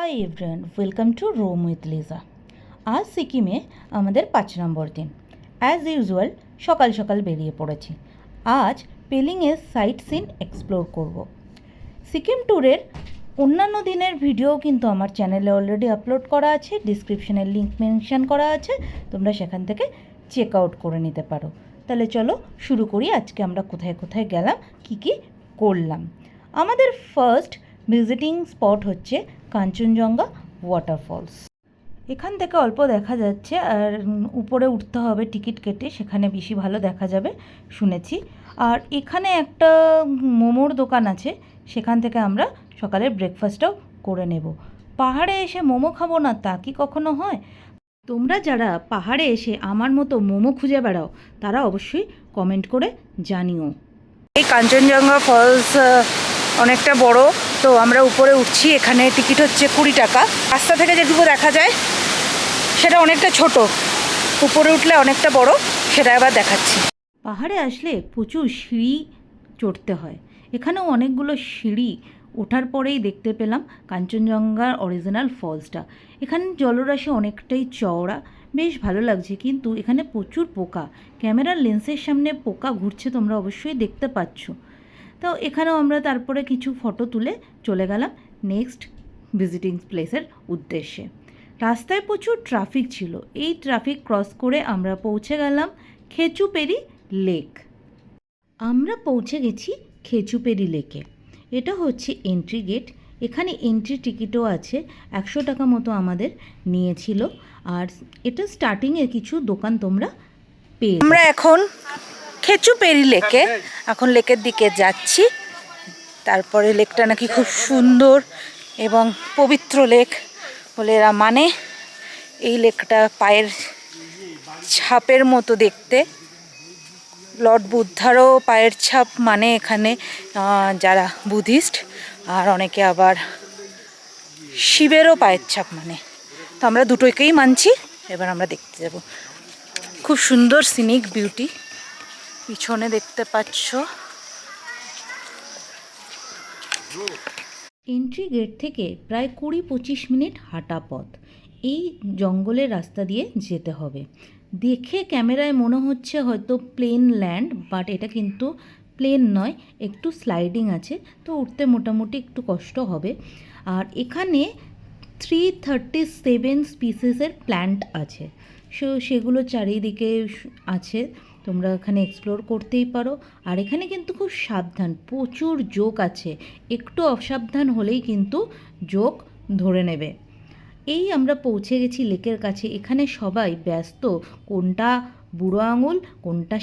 High everyone, welcome to roam with Liza. আজ সিকিমে আমাদের 5 নম্বর দিন। অ্যাজ ইউজুয়াল সকাল সকাল বেরিয়ে পড়েছি। আজ পেলিংয়ের সাইট সিন এক্সপ্লোর করব। সিকিম ট্যুরের অন্যান্য দিনের ভিডিও কিন্তু আমার চ্যানেলে অলরেডি আপলোড করা আছে, ডিসক্রিপশনের লিঙ্ক মেনশন করা আছে, তোমরা সেখান থেকে চেক আউট করে নিতে পারো। তাহলে চলো শুরু করি। আজকে আমরা কোথায় কোথায় গেলাম, কি কি করলাম। আমাদের ফার্স্ট ভিজিটিং স্পট হচ্ছে কাঞ্চনজঙ্ঘা ওয়াটারফলস। এখান থেকে অল্প দেখা যাচ্ছে, আর উপরে উঠতে হবে টিকিট কেটে, সেখানে বেশি ভালো দেখা যাবে শুনেছি। আর এখানে একটা মোমোর দোকান আছে, সেখান থেকে আমরা সকালের ব্রেকফাস্টটাও করে নেব। পাহাড়ে এসে মোমো খাবো না তা কি কখনো হয়? তোমরা যারা পাহাড়ে এসে আমার মতো মোমো খুঁজে বেড়াও তারা অবশ্যই কমেন্ট করে জানিও। এই কাঞ্চনজঙ্ঘা ফলস অনেকটা বড়, তো আমরা উপরে উঠছি। এখানে টিকিট হচ্ছে 20 টাকা। রাস্তা থেকে যেটুকু দেখা যায় সেটা অনেকটা ছোট, উপরে উঠলে অনেকটা বড়, সেটা আবার দেখাচ্ছি। পাহাড়ে আসলে প্রচুর সিঁড়ি চড়তে হয়। এখানেও অনেকগুলো সিঁড়ি ওঠার পরেই দেখতে পেলাম কাঞ্চনজঙ্ঘার অরিজিনাল ফলসটা। এখানে জলরাশি অনেকটাই চওড়া, বেশ ভালো লাগছে, কিন্তু এখানে প্রচুর পোকা। ক্যামেরার লেন্সের সামনে পোকা ঘুরছে, তোমরা অবশ্যই দেখতে পাচ্ছ। তো এখানেও আমরা তারপরে কিছু ফটো তুলে চলে গেলাম নেক্সট ভিজিটিং প্লেসের উদ্দেশ্যে। রাস্তায় প্রচুর ট্রাফিক ছিল। এই ট্রাফিক ক্রস করে আমরা পৌঁছে গেলাম খেচুপেরি লেক। আমরা পৌঁছে গেছি খেচুপেরি লেকে। এটা হচ্ছে এন্ট্রি গেট। এখানে এন্ট্রি টিকিটও আছে, 100 টাকা মতো আমাদের নিয়েছিল। আর এটা স্টার্টিংয়ে কিছু দোকান তোমরা পেয়ে। আমরা এখন খেচুপেরি লেকে, এখন লেকের দিকে যাচ্ছি। তারপরে লেকটা নাকি খুব সুন্দর এবং পবিত্র লেক বলে এরা মানে। এই লেকটা পায়ের ছাপের মতো দেখতে। লর্ড বুদ্ধারও পায়ের ছাপ মানে এখানে যারা বুদ্ধিস্ট, আর অনেকে আবার শিবেরও পায়ের ছাপ মানে। তো আমরা দুটোকেই মানছি। এবার আমরা দেখতে যাব। খুব সুন্দর সিনিক বিউটি পিছনে দেখতে পাচ্ছ। এন্ট্রি গেট থেকে প্রায় 20-25 মিনিট হাঁটা পথ। এই জঙ্গলের রাস্তা দিয়ে যেতে হবে। দেখে ক্যামেরায় মনে হচ্ছে হয়তো প্লেন ল্যান্ড, বাট এটা কিন্তু প্লেন নয়, একটু স্লাইডিং আছে, তো উঠতে মোটামুটি একটু কষ্ট হবে। আর এখানে 337 স্পিসিসের প্ল্যান্ট আছে, সেগুলো চারিদিকে আছে, তোমরা এখানে এক্সপ্লোর করতেই পারো। আর এখানে কিন্তু খুব সাবধান, প্রচুর জোক আছে, একটু অসাবধান হলেই কিন্তু জোক ধরে নেবে। এই আমরা পৌঁছে গেছি লেকের কাছে। এখানে সবাই ব্যস্ত কোনটা বুড়ো আঙুল, কোনটা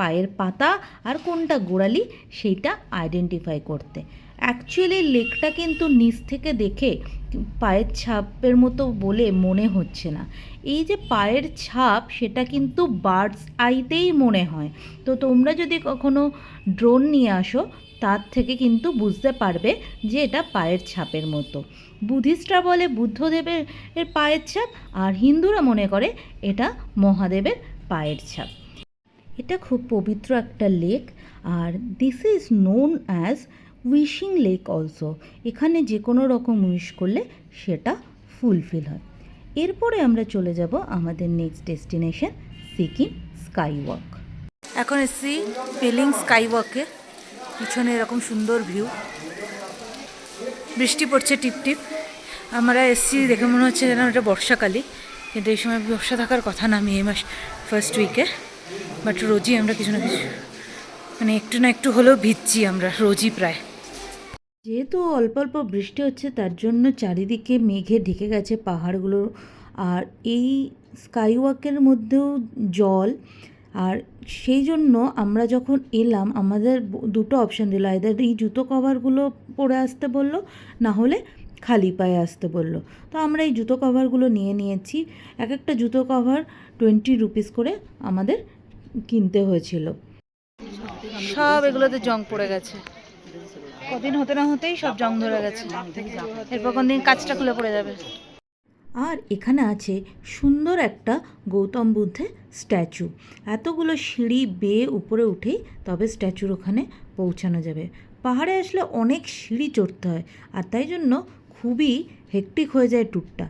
পায়ের পাতা, আর কোনটা গোড়ালি সেইটা আইডেন্টিফাই করতে। অ্যাকচুয়ালি লেকটা কিন্তু নিচ থেকে দেখে পায়ের ছাপের মতো বলে মনে হচ্ছে না। এই যে পায়ের ছাপ, সেটা কিন্তু বার্ডস আইতেই মনে হয়। তো তোমরা যদি কখনো ড্রোন নিয়ে আসো, তার থেকে কিন্তু বুঝতে পারবে যে এটা পায়ের ছাপের মতো। বুদ্ধিস্টরা বলে বুদ্ধদেবের পায়ের ছাপ, আর হিন্দুরা মনে করে এটা মহাদেবের পায়ের ছাপ। এটা খুব পবিত্র একটা লেক, আর this is known as wishing lake also. এখানে যে কোনো রকম উইশ করলে সেটা ফুলফিল হয়। এরপরে আমরা চলে যাব আমাদের next destination Sikkim sky walk. এখন এসছি পেলিং স্কাই ওয়াকে। পিছনে এরকম সুন্দর ভিউ, বৃষ্টি পড়ছে টিপটিপ। আমরা এসছি দেখে মনে হচ্ছে যেন এটা বর্ষাকালই, কিন্তু এই সময় বর্ষা থাকার কথা না, মে মাস ফার্স্ট উইকে। বাট রোজই আমরা কিছু না কিছু মানে একটু না একটু হলেও ভিজছি আমরা রোজই প্রায়। যেহেতু অল্প অল্প বৃষ্টি হচ্ছে, তার জন্য চারিদিকে মেঘে ঢেকে গেছে পাহাড়গুলো। আর এই স্কাই ওয়াকের মধ্যেও জল। আর সেই জন্য আমরা যখন এলাম, আমাদের দুটো অপশান দিল, আইদার এই জুতো কভারগুলো পরে আসতে বললো, না হলে খালি পায়ে আসতে বললো। তো আমরা এই জুতো কভারগুলো নিয়ে নিয়েছি। এক একটা জুতো কভার 20 রুপিস করে আমাদের কিনতে হয়েছিল। সব এগুলোতে জং পড়ে গেছে, কদিন হতে না হতেই সব জং ধরে গেছে। এরপর কোন দিন কাঁচটা খুলে পড়ে যাবে। আর এখানে আছে সুন্দর একটা গৌতম বুদ্ধের স্ট্যাচু। এতগুলো সিঁড়ি বেয়ে উপরে উঠেই তবে স্ট্যাচুর ওখানে পৌঁছানো যাবে। পাহাড়ে আসলে অনেক সিঁড়ি চড়তে হয়, আর তাই জন্য খুবই হেক্টিক হয়ে যায় ট্যুরটা।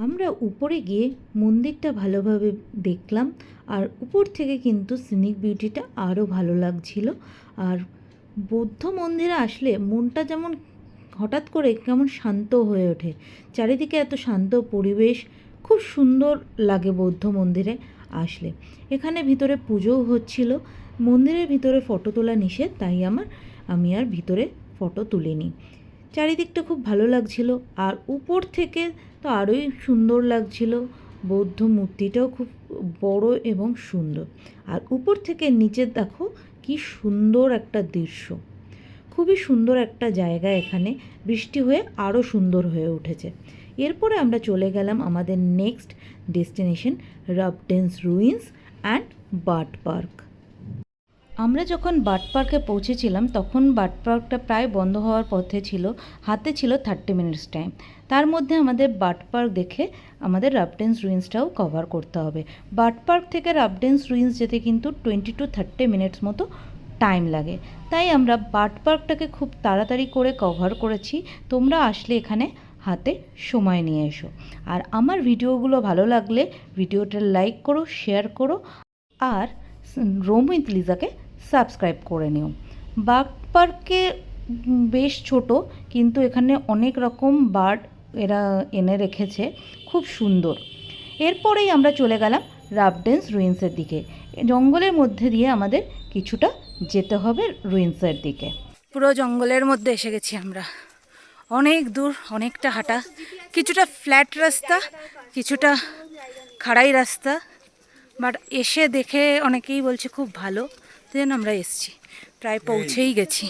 আমরা উপরে গিয়ে মন্দিরটা ভালোভাবে দেখলাম, আর উপর থেকে কিন্তু সিনিক বিউটিটা আরও ভালো লাগছিল। আর বৌদ্ধ মন্দিরে আসলে মনটা যেমন হঠাৎ করে কেমন শান্ত হয়ে ওঠে, চারিদিকে এত শান্ত পরিবেশ, খুব সুন্দর লাগে বৌদ্ধ মন্দিরে আসলে। এখানে ভিতরে পুজোও হচ্ছিল। মন্দিরের ভিতরে ফটো তোলা নিষেধ, তাই আমি আর ভিতরে ফটো তুলিনি। চারিদিকটা খুব ভালো লাগছিল, আর উপর থেকে তো আরোই সুন্দর লাগছিল। বৌদ্ধ মূর্তিটাও খুব বড় এবং সুন্দর। আর উপর থেকে নিচে দেখো কি সুন্দর একটা দৃশ্য, খুবই সুন্দর একটা জায়গা। এখানে বৃষ্টি হয়ে আরও সুন্দর হয়ে উঠেছে। এরপরে আমরা চলে গেলাম আমাদের next destination, Rabdentse ruins and bird park. আমরা যখন বার্ড পার্কে পৌঁছেছিলাম তখন বার্ড পার্কটা প্রায় বন্ধ হওয়ার পথে ছিল, হাতে ছিল 30 মিনিটস টাইম। তার মধ্যে আমাদের বার্ড পার্ক দেখে আমাদের রাবডেন্স রুইন্সটাও কভার করতে হবে। বার্ড পার্ক থেকে রাবডেন্স রুইন্স যেতে কিন্তু 20 to 30 মিনিটস মতো টাইম লাগে, তাই আমরা বার্ড পার্কটাকে খুব তাড়াতাড়ি করে কভার করেছি। তোমরা আসলে এখানে হাতে সময় নিয়ে এসো। আর আমার ভিডিওগুলো ভালো লাগলে ভিডিওটা লাইক করো, শেয়ার করো, আর রোম উইথ লিজাকে সাবস্ক্রাইব করে নিও। বার্ড পার্কে বেশ ছোট, কিন্তু এখানে অনেক রকম বার্ড এরা এনে রেখেছে, খুব সুন্দর। এরপরেই আমরা চলে গেলাম রাবডেন্স রুইন্সের দিকে। জঙ্গলের মধ্যে দিয়ে আমাদের কিছুটা যেতে হবে রুইন্সের দিকে। পুরো জঙ্গলের মধ্যে এসে গেছি আমরা, অনেক দূর, অনেকটা হাঁটা, কিছুটা ফ্ল্যাট রাস্তা, কিছুটা খাড়াই রাস্তা। বাট এসে দেখে অনেকেই বলছে খুব ভালো, দেন আমরা এসছি, প্রায় পৌঁছেই গেছি।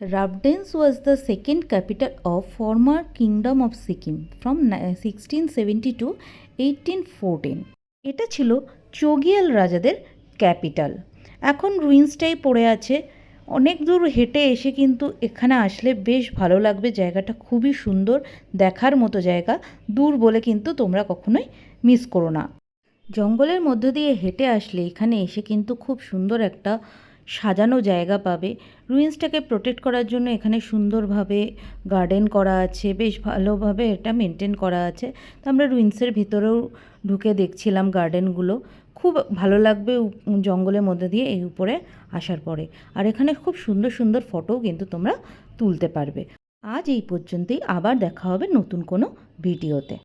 Rabdentse was the second capital of former kingdom of Sikkim from 1670 to 1814। এটা ছিল চোগিয়াল রাজাদের ক্যাপিটাল। এখন রুইন্সটাই পড়ে আছে। অনেক দূর হেঁটে এসে কিন্তু এখানে আসলে বেশ ভালো লাগবে, জায়গাটা খুবই সুন্দর, দেখার মতো জায়গা। দূর বলে কিন্তু তোমরা কখনোই মিস করো না। জঙ্গলের মধ্য দিয়ে হেঁটে আসলে এখানে এসে কিন্তু খুব সুন্দর একটা সাজানো জায়গা পাবে। রুইন্সটাকে প্রোটেক্ট করার জন্য এখানে সুন্দরভাবে গার্ডেন করা আছে, বেশ ভালোভাবে এটা মেনটেন করা আছে। তো আমরা রুইন্সের ভিতরেও ঢুকে দেখছিলাম গার্ডেনগুলো, খুব ভালো লাগবে জঙ্গলের মধ্যে দিয়ে এই উপরে আসার পরে। আর এখানে খুব সুন্দর সুন্দর ফটোও কিন্তু তোমরা তুলতে পারবে। আজ এই পর্যন্তই, আবার দেখা হবে নতুন কোনো ভিডিওতে।